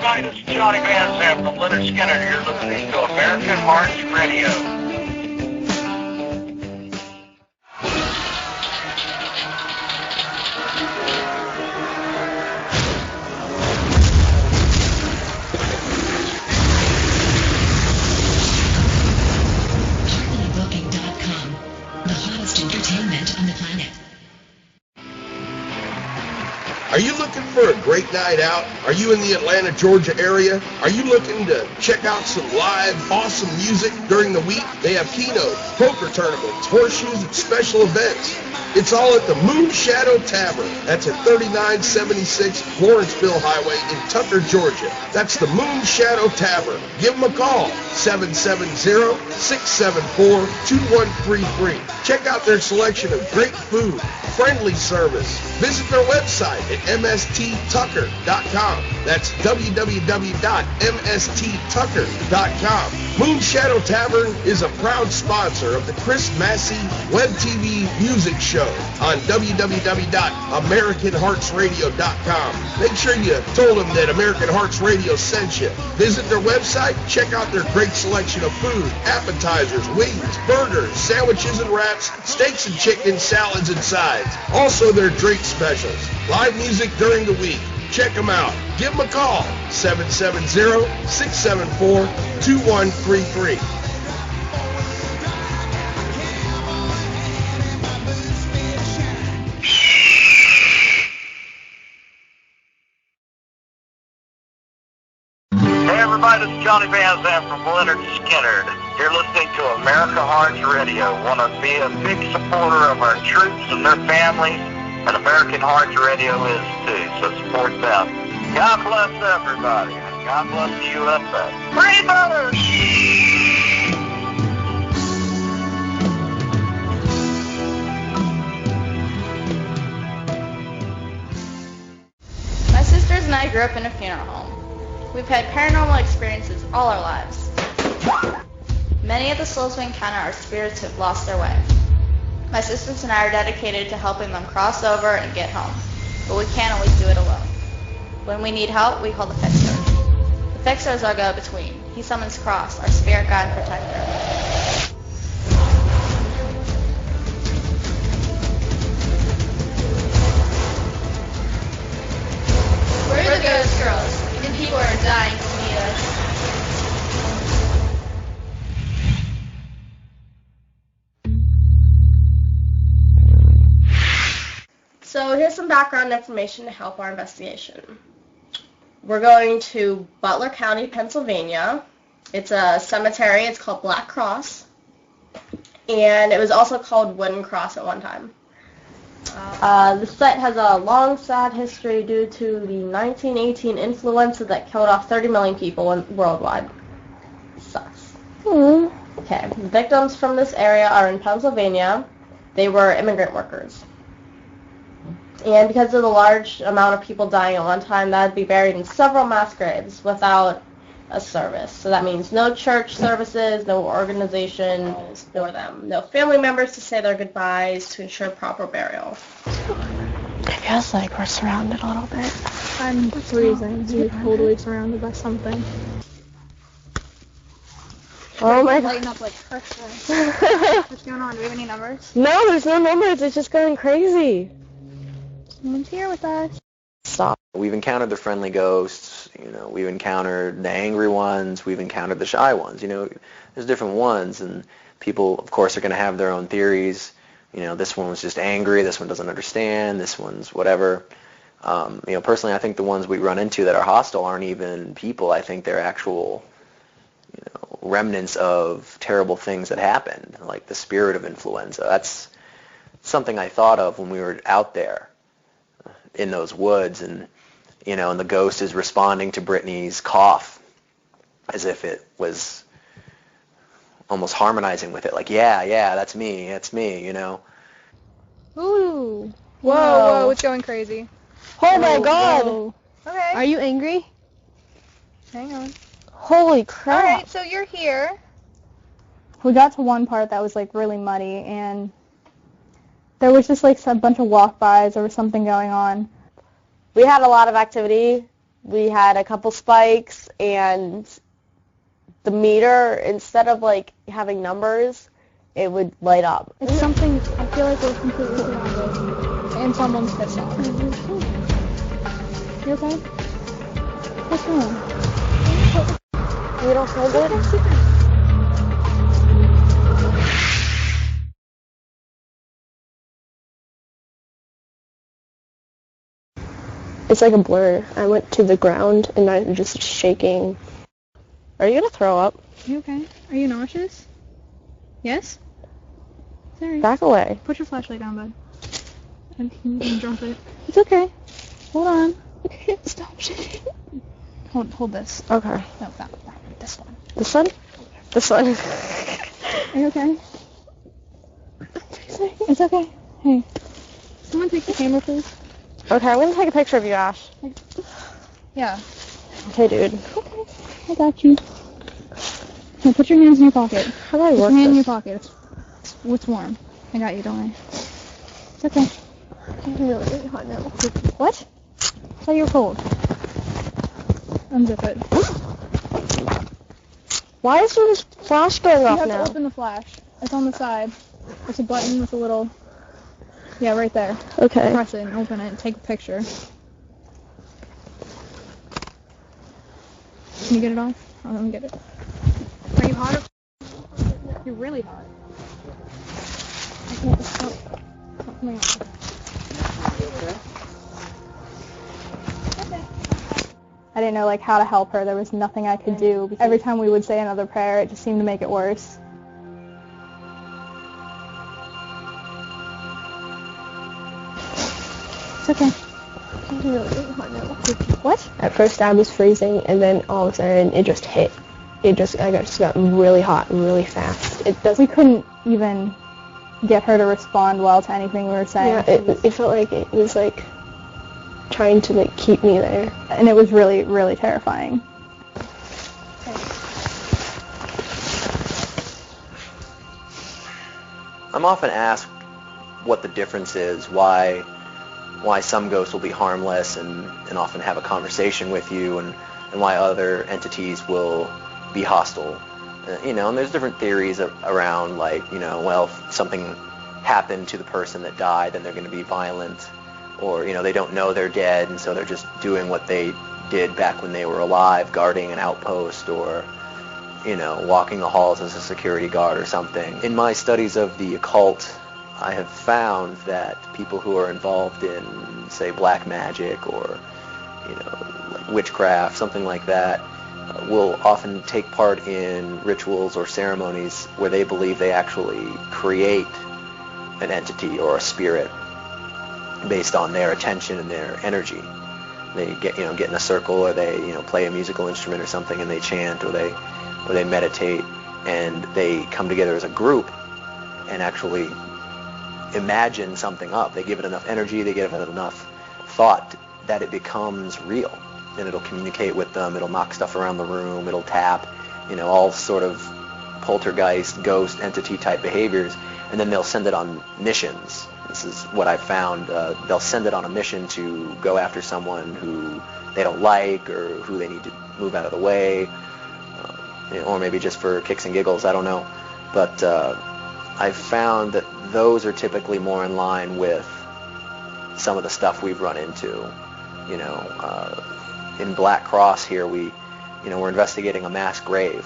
everybody, this is Johnny Van Zandt from Leonard Skinner. You're listening to American Hearts Radio. HeartlyBooking.com, the hottest entertainment on the planet. Are you looking for a great night out? Are you in the Atlanta, Georgia area? Are you looking to check out some live, awesome music during the week? They have keynotes, poker tournaments, horseshoes, and special events. It's all at the Moon Shadow Tavern. That's at 3976 Lawrenceville Highway in Tucker, Georgia. That's the Moon Shadow Tavern. Give them a call, 770-674-2133. Check out their selection of great food, friendly service. Visit their website at msttucker.com. That's www.msttucker.com. Moon Shadow Tavern is a proud sponsor of the Chris Massey Web TV music show on www.americanheartsradio.com. Make sure you told them that American Hearts Radio sent you. Visit their website, check out their great selection of food, appetizers, wings, burgers, sandwiches and wraps, steaks and chicken, salads and sides. Also their drink specials. Live music during the week. Check them out. Give them a call, 770-674-2133. Hey everybody, this is Johnny Van Zandt from Leonard Skinner. You're listening to America Hearts Radio. Want to be a big supporter of our troops and their families, and American Hearts Radio is too, so support them. God bless everybody, and God bless the USA. Free brothers! My sisters and I grew up in a funeral home. We've had paranormal experiences all our lives. Many of the souls we encounter are spirits who have lost their way. My sisters and I are dedicated to helping them cross over and get home, but we can't always do it alone. When we need help, we call the fixer. The fixer is our go-between. He summons Cross, our spirit guide and protector. We're the Ghost Girls, and people are dying to meet us. So here's some background information to help our investigation. We're going to Butler County, Pennsylvania. It's a cemetery. It's called Black Cross. And it was also called Wooden Cross at one time. The site has a long, sad history due to the 1918 influenza that killed off 30 million people worldwide. Sucks. Okay, the victims from this area are in Pennsylvania. They were immigrant workers. And because of the large amount of people dying at one time, that would be buried in several mass graves without a service. So that means no church services, no organization for them, no family members to say their goodbyes to ensure proper burial. It feels like we're surrounded a little bit. I'm freezing. We're totally surrounded by something. Oh my god. Lighting up like Christmas. What's going on? Do we have any numbers? No, there's no numbers. It's just going crazy. Someone's here with us. Stop. We've encountered the friendly ghosts, we've encountered the angry ones, we've encountered the shy ones, there's different ones, and people, of course, are going to have their own theories. This one was just angry, this one doesn't understand, this one's whatever. Personally, I think the ones we run into that are hostile aren't even people. I think they're actual, remnants of terrible things that happened, like the spirit of influenza. That's something I thought of when we were out there in those woods, and and the ghost is responding to Brittany's cough as if it was almost harmonizing with it, like, yeah, that's me, Ooh. Whoa, it's going crazy. Oh my god. Whoa. Okay. Are you angry? Hang on. Holy crap. Alright, so you're here. We got to one part that was like really muddy, and there was just like a bunch of walk-bys or something going on. We had a lot of activity We had a couple spikes, and the meter, instead of like having numbers, it would light up. It's something, I feel like we're completely surrounded. And someone's pissed off. You okay? What's wrong? You don't feel good? It's like a blur. I went to the ground and I'm just shaking. Are you gonna throw up? You okay? Are you nauseous? Yes? Sorry. Back away. Put your flashlight down, bud. And you can drop it. It's okay. Hold on. I can't stop shaking. Hold this. Okay. No, that. This one. This one? This one. Are you okay? It's okay. Hey. Someone take the camera, please. Okay, I'm gonna take a picture of you, Ash. Yeah. Okay, dude. Okay. I got you. Now put your hands in your pocket. How do I Put work your hand in your this? pocket. It's warm. I got you, don't worry. It's okay. I'm really, really hot now. What? I thought you were cold. Unzip it. Why is this flash going You off have now? to open the flash. It's on the side. There's a button with a little... Yeah, right there. Okay. Press it and open it and take a picture. Can you get it off? Oh, let me get it. Are you hot or... You're really hot. I can't stop. Oh, my God. I didn't know like how to help her. There was nothing I could do. Every time we would say another prayer, it just seemed to make it worse. It's okay. I'm really, really hot now. What? At first I was freezing, and then all of a sudden it just hit. I just got really hot really fast. We couldn't even get her to respond well to anything we were saying. Yeah, it felt like it was like trying to like keep me there. And it was really, really terrifying. I'm often asked what the difference is, why some ghosts will be harmless and often have a conversation with you, and why other entities will be hostile. And there's different theories around, like, well, if something happened to the person that died, then they're going to be violent, or, they don't know they're dead, and so they're just doing what they did back when they were alive, guarding an outpost, or, walking the halls as a security guard or something. In my studies of the occult, I have found that people who are involved in, say, black magic or, like witchcraft, something like that, will often take part in rituals or ceremonies where they believe they actually create an entity or a spirit based on their attention and their energy. They get in a circle, or they play a musical instrument or something, and they chant, or they meditate, and they come together as a group and actually imagine something up. They give it enough energy, they give it enough thought that it becomes real, and it'll communicate with them, it'll knock stuff around the room, it'll tap, all sort of poltergeist, ghost, entity type behaviors, and then they'll send it on missions. This is what I've found. They'll send it on a mission to go after someone who they don't like, or who they need to move out of the way, or maybe just for kicks and giggles, I don't know. But I've found that those are typically more in line with some of the stuff we've run into. In Black Cross here, we're investigating a mass grave.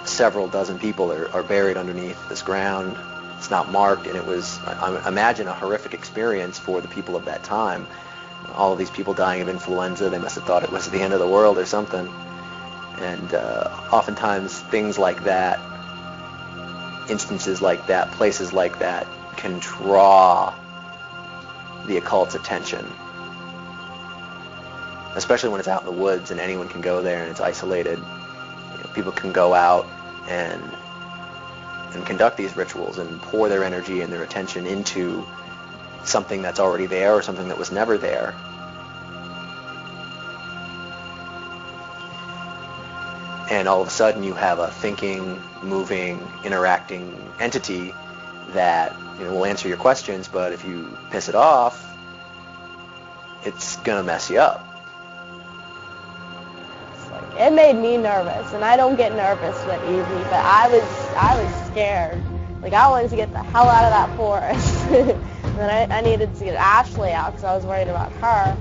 Several dozen people are buried underneath this ground. It's not marked, and it was, I imagine, a horrific experience for the people of that time. All of these people dying of influenza, they must have thought it was the end of the world or something. And oftentimes things like that, instances like that, places like that, can draw the occult's attention. Especially when it's out in the woods and anyone can go there and it's isolated. People can go out and conduct these rituals and pour their energy and their attention into something that's already there or something that was never there. And all of a sudden you have a thinking, moving, interacting entity that will answer your questions, but if you piss it off, it's going to mess you up. it made me nervous, and I don't get nervous that easy, but I was scared. Like, I wanted to get the hell out of that forest. And then I needed to get Ashley out because I was worried about her.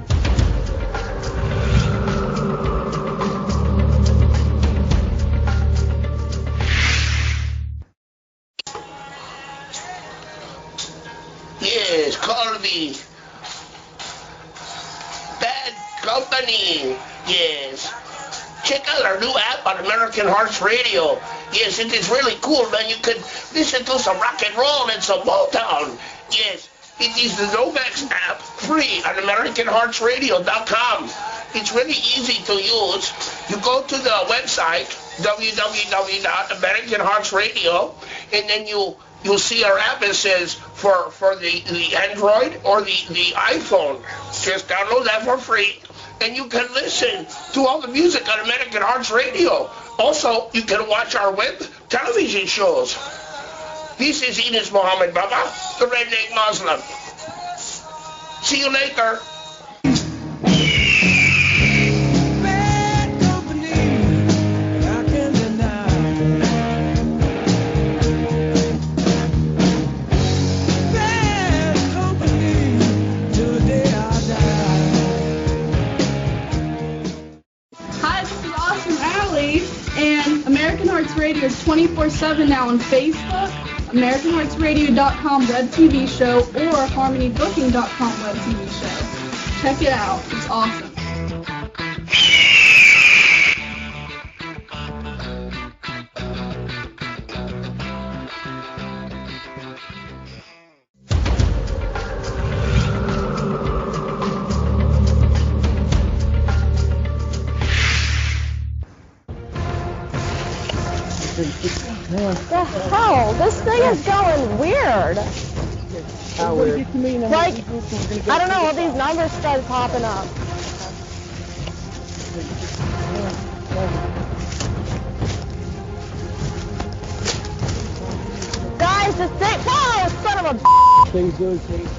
Yes, call me. Bad Company. Yes. Check out our new app on American Hearts Radio. Yes, it is really cool, man. You can listen to some rock and roll and some Motown. Yes, it is the Novax app, free on AmericanHeartsRadio.com. It's really easy to use. You go to the website, www.AmericanHeartsRadio, and then you'll see our app. It says for the Android or the iPhone. Just download that for free, and you can listen to all the music on American Hearts Radio. Also, you can watch our web television shows. This is Enos Mohammed Baba, the Redneck Muslim. See you later. And American Hearts Radio is 24/7 now on Facebook, AmericanHeartsRadio.com web TV show, or HarmonyBooking.com web TV show. Check it out. It's awesome. The hell? This thing is going weird. How weird? Like, I don't know, all these numbers started popping up. Guys, this thing, oh, son of a Things good, things.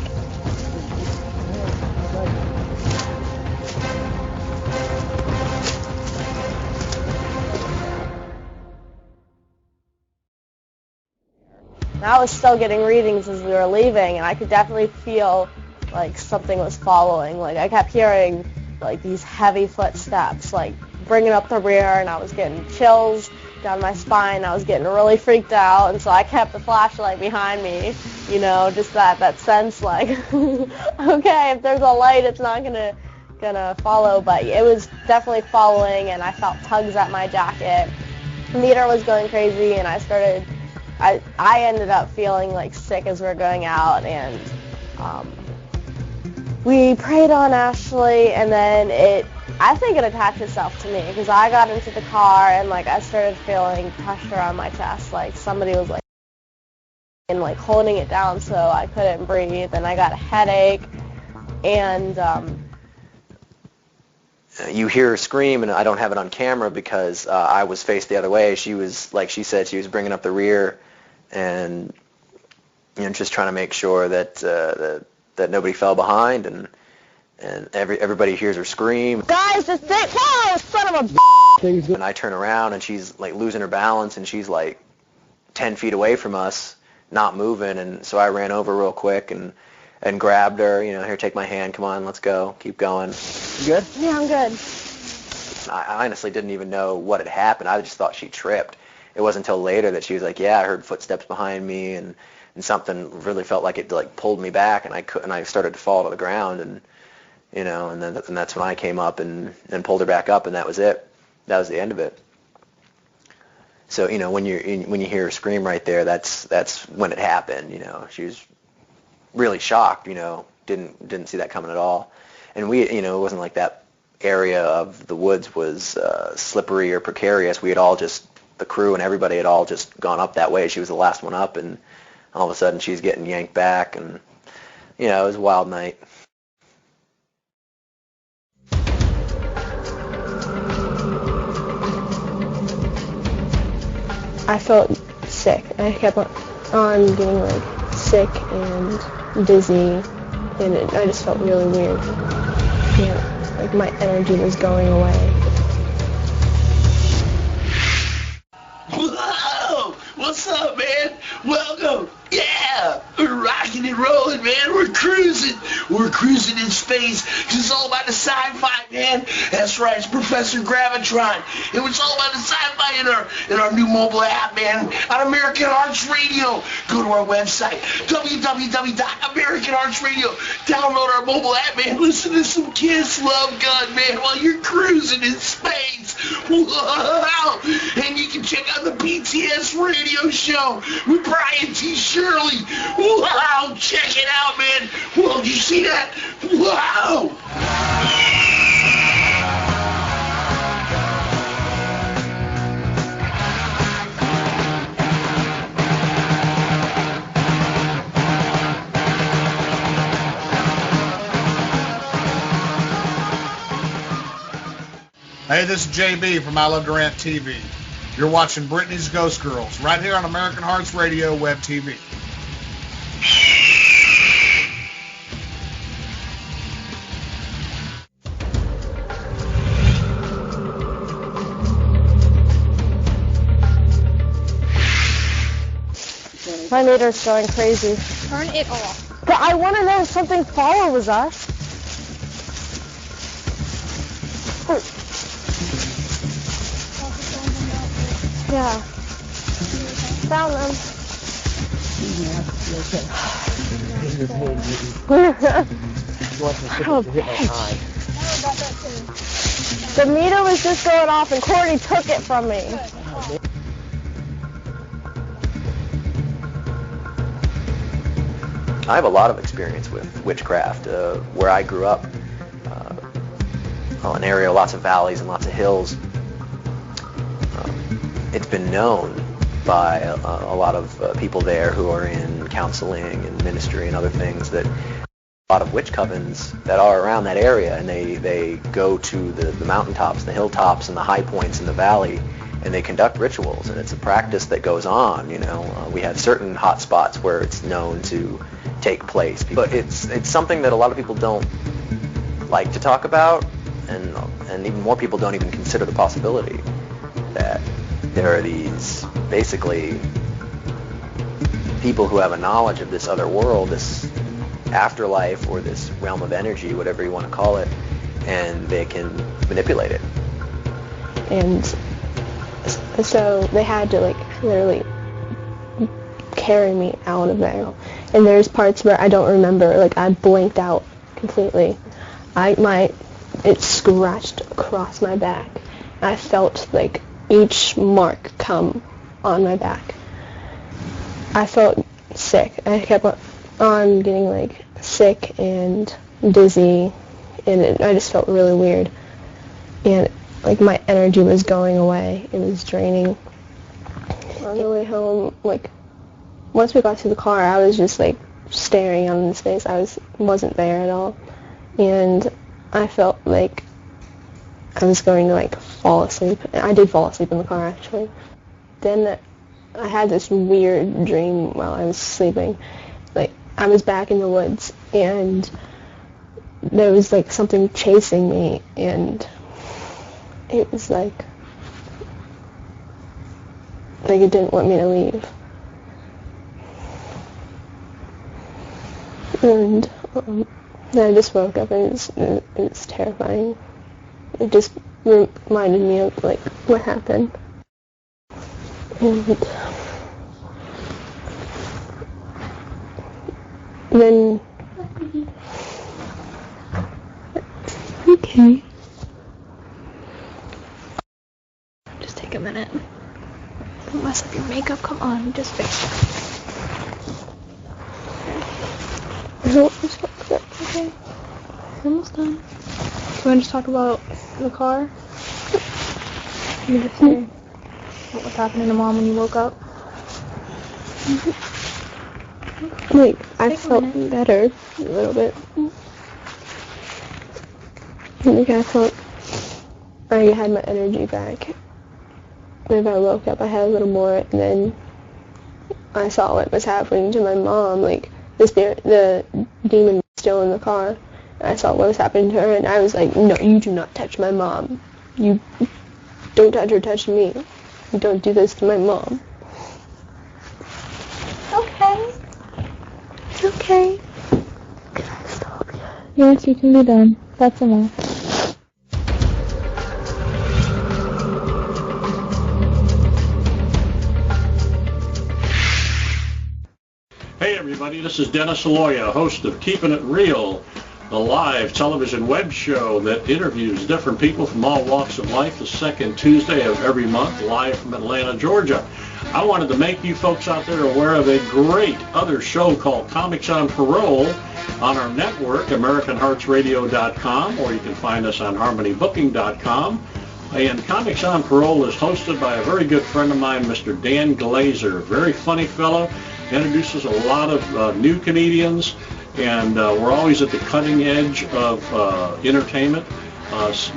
I was still getting readings as we were leaving, and I could definitely feel like something was following. Like, I kept hearing like these heavy footsteps, like bringing up the rear, and I was getting chills down my spine. I was getting really freaked out, and so I kept the flashlight behind me, you know, just that sense like, okay, if there's a light, it's not gonna follow, but it was definitely following, and I felt tugs at my jacket. The meter was going crazy, and I ended up feeling like sick as we were going out, and we prayed on Ashley, and then I think it attached itself to me, because I got into the car, and like I started feeling pressure on my chest, like somebody was like and like holding it down so I couldn't breathe, and I got a headache, and you hear her scream, and I don't have it on camera because I was faced the other way. She was, like she said, she was bringing up the rear, and just trying to make sure that that nobody fell behind, and everybody hears her scream. Guys, this thing, oh, son of a And I turn around, and she's like losing her balance, and she's like 10 feet away from us, not moving, and so I ran over real quick and grabbed her, here, take my hand, come on, let's go, keep going. You good? Yeah, I'm good. I honestly didn't even know what had happened. I just thought she tripped. It wasn't until later that she was like, yeah, I heard footsteps behind me, and something really felt like it like pulled me back, and I started to fall to the ground, and and that's when I came up and pulled her back up, and that was it. That was the end of it. So when you hear her scream right there, that's when it happened. She was really shocked. Didn't see that coming at all, and we it wasn't like that area of the woods was slippery or precarious. We had all just, the crew and everybody had all just gone up that way. She was the last one up, and all of a sudden she's getting yanked back, and it was a wild night. I felt sick. I kept on getting like sick and dizzy, and I just felt really weird. Like my energy was going away. space. It's all about the sci-fi, man. That's right, it's Professor Gravitron. It was all about the sci-fi in our new mobile app, man, on American Hearts Radio. Go to our website, www.americanheartsradio. Download our mobile app, man. Listen to some Kiss Love Gun, man, while you're cruising in space. Wow! And you can check out the BTS radio show with Brian T. Shirley. Wow! Check it out, man. Whoa, did you see that? Wow! Hey, this is JB from I Love Durant TV. You're watching Brittany's Ghost Girls right here on American Hearts Radio Web TV. My meter's going crazy. Turn it off. But I want to know if something follows us. Yeah. Found them. Oh, bitch. The meter was just going off and Courtney took it from me. I have a lot of experience with witchcraft. Where I grew up, an area with lots of valleys and lots of hills, it's been known by a lot of people there who are in counseling and ministry and other things that a lot of witch covens that are around that area, and they go to the mountaintops, the hilltops, and the high points in the valley, and they conduct rituals, and it's a practice that goes on. We have certain hot spots where it's known to take place, but it's something that a lot of people don't like to talk about, and even more people don't even consider the possibility that there are these basically people who have a knowledge of this other world, this afterlife, or this realm of energy, whatever you want to call it, and they can manipulate it. And so they had to literally carry me out of there. And there's parts where I don't remember, I blanked out completely. It scratched across my back. I felt each mark come on my back. I felt sick. I kept on getting sick and dizzy, and I just felt really weird. And my energy was going away. It was draining. On the way home, once we got to the car, I was just staring out into space. I wasn't there at all, and I felt like I was going to fall asleep. I did fall asleep in the car actually. Then I had this weird dream while I was sleeping. I was back in the woods and there was something chasing me, and it was it didn't want me to leave. And then I just woke up, and it was terrifying. It just reminded me of what happened. And then okay. Just take a minute. Don't mess up your makeup. Come on, just fix it. Okay. Almost done. You want to just talk about the car? You just say what was happening to Mom when you woke up? I felt better a little bit. I felt I had my energy back. Whenever I woke up, I had a little more, and then I saw what was happening to my mom. The demon was still in the car. I saw what was happening to her, and I was like, no, you do not touch my mom. You don't touch her, touch me. You don't do this to my mom. Okay. It's okay. Can I stop yet? Yes, you can be done. That's enough. Hey everybody, this is Dennis Aloya, host of Keeping It Real, the live television web show that interviews different people from all walks of life the second Tuesday of every month, live from Atlanta, Georgia. I wanted to make you folks out there aware of a great other show called Comics on Parole on our network, Americanheartsradio.com, or you can find us on HarmonyBooking.com. And Comics on Parole is hosted by a very good friend of mine, Mr. Dan Glazer, very funny fellow, introduces a lot of new comedians, and we're always at the cutting edge of entertainment.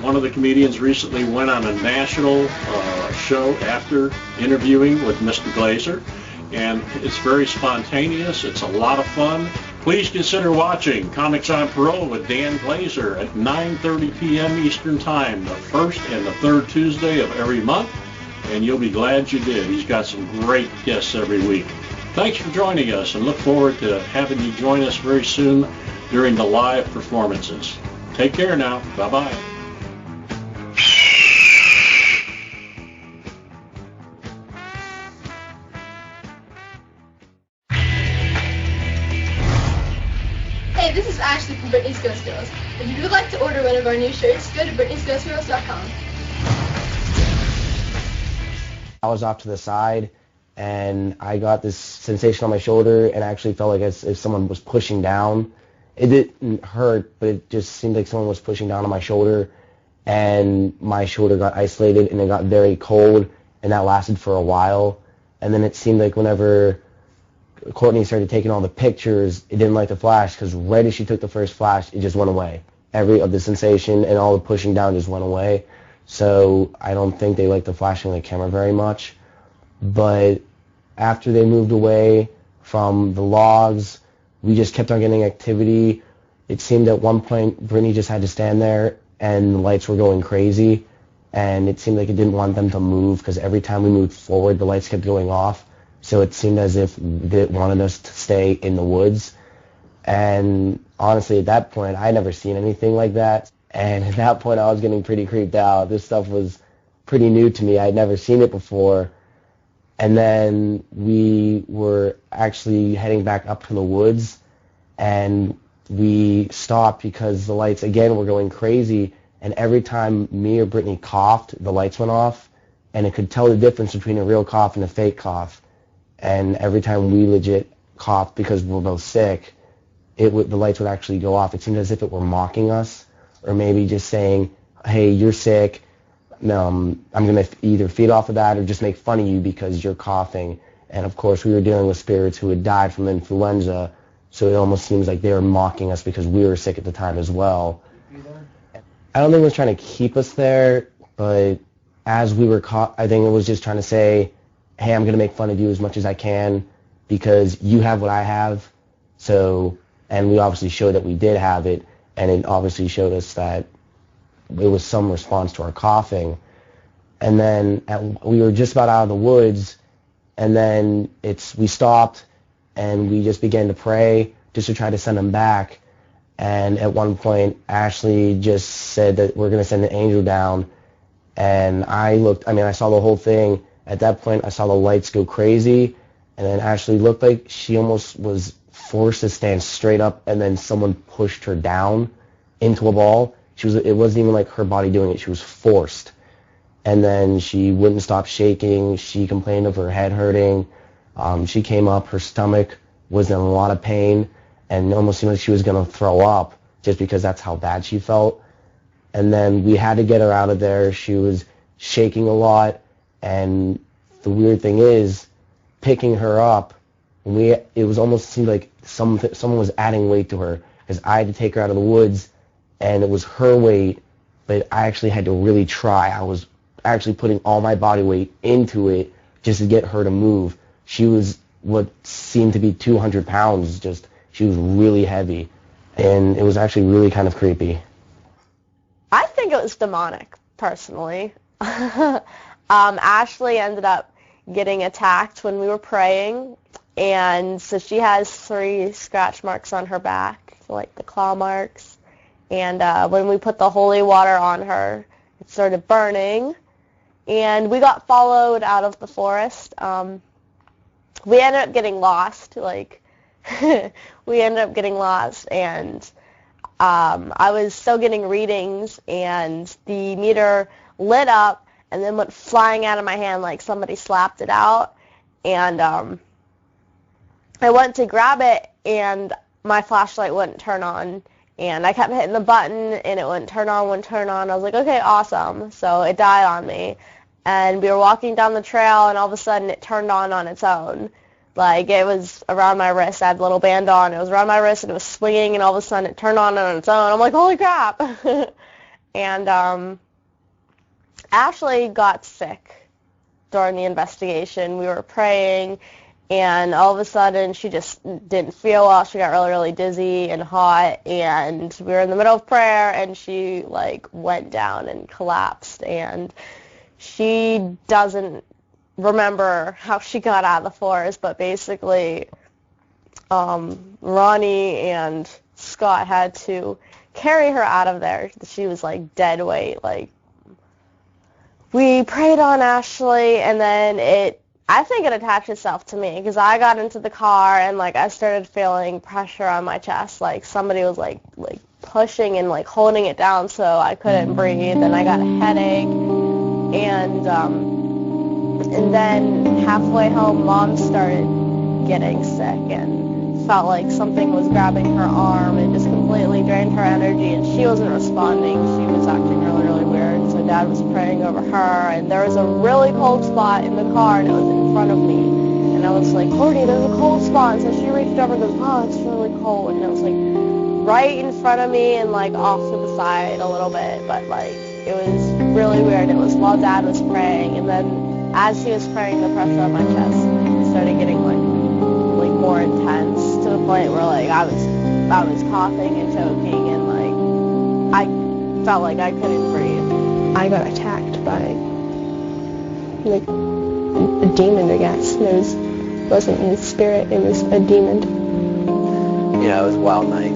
One of the comedians recently went on a national show after interviewing with Mr. Glazer, and it's very spontaneous. It's a lot of fun. Please consider watching Comics on Parole with Dan Glazer at 9:30 p.m. Eastern Time, the first and the third Tuesday of every month, and you'll be glad you did. He's got some great guests every week. Thanks for joining us, and look forward to having you join us very soon during the live performances. Take care now. Bye-bye. Hey, this is Ashley from Brittany's Ghost Girls. If you would like to order one of our new shirts, go to Brittany'sGhostGirls.com. I was off to the side, and I got this sensation on my shoulder, and I actually felt like as if someone was pushing down. It didn't hurt, but it just seemed like someone was pushing down on my shoulder, and my shoulder got isolated, and it got very cold, and that lasted for a while. And then it seemed like whenever Courtney started taking all the pictures, it didn't like the flash, because right as she took the first flash, it just went away. Every of the sensation and all the pushing down just went away. So I don't think they like the flashing of the camera very much. But after they moved away from the logs, we just kept on getting activity. It seemed at one point Brittany just had to stand there, and the lights were going crazy, and it seemed like it didn't want them to move, because every time we moved forward, the lights kept going off. So it seemed as if it wanted us to stay in the woods. And honestly, at that point, I had never seen anything like that. And at that point, I was getting pretty creeped out. This stuff was pretty new to me. I had never seen it before. And then we were actually heading back up to the woods, and we stopped because the lights, again, were going crazy. And every time me or Brittany coughed, the lights went off, and it could tell the difference between a real cough and a fake cough. And every time we legit coughed because we were both sick, the lights would actually go off. It seemed as if it were mocking us, or maybe just saying, hey, you're sick. I'm going to either feed off of that or just make fun of you because you're coughing. And, of course, we were dealing with spirits who had died from influenza, so it almost seems like they were mocking us because we were sick at the time as well. I don't think it was trying to keep us there, but as we were caught, I think it was just trying to say, hey, I'm going to make fun of you as much as I can because you have what I have. So, and we obviously showed that we did have it, and it obviously showed us that it was some response to our coughing. And then we were just about out of the woods, and then we stopped, and we just began to pray just to try to send them back. And at one point, Ashley just said that we're going to send an angel down. And I saw the whole thing. At that point, I saw the lights go crazy, and then Ashley looked like she almost was forced to stand straight up, and then someone pushed her down into a ball. It wasn't even like her body doing it. She was forced. And then she wouldn't stop shaking. She complained of her head hurting. She came up. Her stomach was in a lot of pain, and it almost seemed like she was going to throw up just because that's how bad she felt. And then we had to get her out of there. She was shaking a lot. And the weird thing is, picking her up, it was almost seemed like someone was adding weight to her, because I had to take her out of the woods, and it was her weight, but I actually had to really try. I was actually putting all my body weight into it just to get her to move. She was what seemed to be 200 pounds. She was really heavy, and it was actually really kind of creepy. I think it was demonic, personally. Ashley ended up getting attacked when we were praying, and so she has 3 scratch marks on her back, like the claw marks. And when we put the holy water on her, it started burning, and we got followed out of the forest. We ended up getting lost, and I was still getting readings, and the meter lit up and then went flying out of my hand like somebody slapped it out, and I went to grab it, and my flashlight wouldn't turn on. And I kept hitting the button, and it wouldn't turn on. I was like, okay, awesome. So it died on me. And we were walking down the trail, and all of a sudden it turned on its own. Like, it was around my wrist. I had a little band on. It was around my wrist, and it was swinging, and all of a sudden it turned on its own. I'm like, holy crap. And Ashley got sick during the investigation. We were praying, and all of a sudden, she just didn't feel well. She got really, really dizzy and hot, and we were in the middle of prayer, and she, went down and collapsed, and she doesn't remember how she got out of the forest, but basically, Ronnie and Scott had to carry her out of there. She was, dead weight. We prayed on Ashley, and then I think it attached itself to me, because I got into the car, and, I started feeling pressure on my chest, somebody was, pushing and, holding it down so I couldn't breathe, and I got a headache, and then halfway home, Mom started getting sick, and felt like something was grabbing her arm, and just completely drained her energy, and she wasn't responding. She was acting really, really weird, so Dad was praying over her, and there was a really cold spot in the car, and it was in front of me, and I was like, Courtney, there's a cold spot, and so she reached over and goes, oh, it's really cold, and it was, right in front of me, and, off to the side a little bit, but, it was really weird. It was while Dad was praying, and then as he was praying, the pressure on my chest started getting, more intense, to the point where, I was coughing and choking, and, I felt like I couldn't breathe. I got attacked by, a demon, I guess. It wasn't in spirit, it was a demon. Yeah, it was a wild night.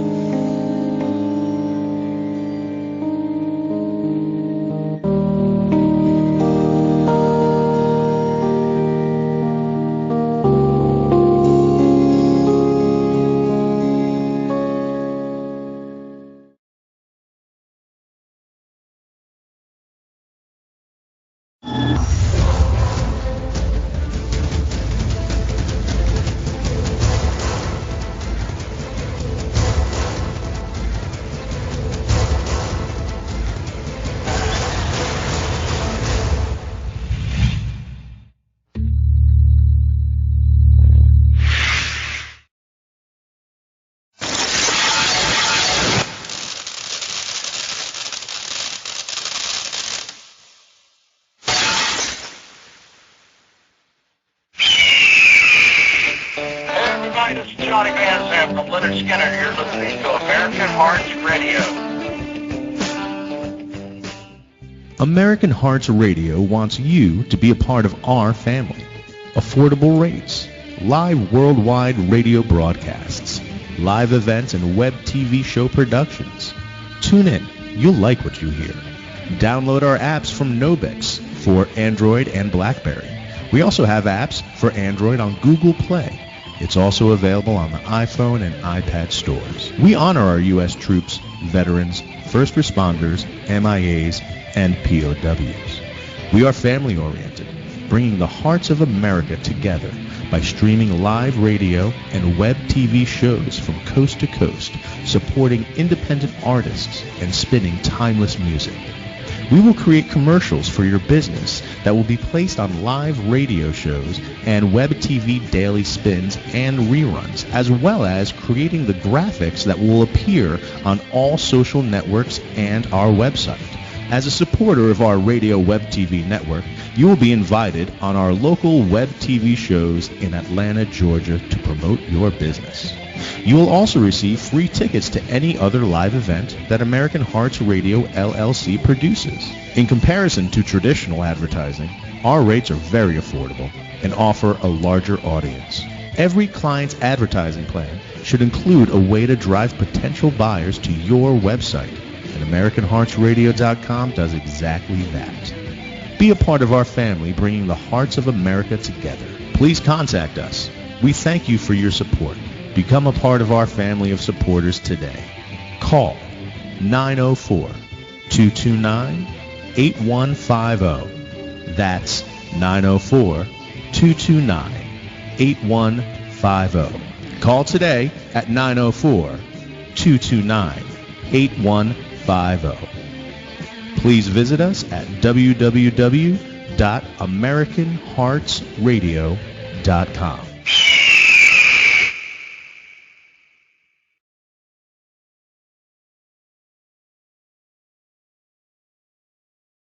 You're listening to American Hearts Radio. American Hearts Radio wants you to be a part of our family. Affordable rates, live worldwide radio broadcasts, live events and web TV show productions. Tune in. You'll like what you hear. Download our apps from Nobix for Android and BlackBerry. We also have apps for Android on Google Play. It's also available on the iPhone and iPad stores. We honor our U.S. troops, veterans, first responders, MIAs, and POWs. We are family-oriented, bringing the hearts of America together by streaming live radio and web TV shows from coast to coast, supporting independent artists and spinning timeless music. We will create commercials for your business that will be placed on live radio shows and web TV daily spins and reruns, as well as creating the graphics that will appear on all social networks and our website. As a supporter of our radio web TV network, you will be invited on our local web TV shows in Atlanta, Georgia to promote your business. You will also receive free tickets to any other live event that American Hearts Radio LLC produces. In comparison to traditional advertising, our rates are very affordable and offer a larger audience. Every client's advertising plan should include a way to drive potential buyers to your website, and AmericanHeartsRadio.com does exactly that. Be a part of our family bringing the hearts of America together. Please contact us. We thank you for your support. Become a part of our family of supporters today. Call 904-229-8150. That's 904-229-8150. Call today at 904-229-8150. Please visit us at www.AmericanHeartsRadio.com.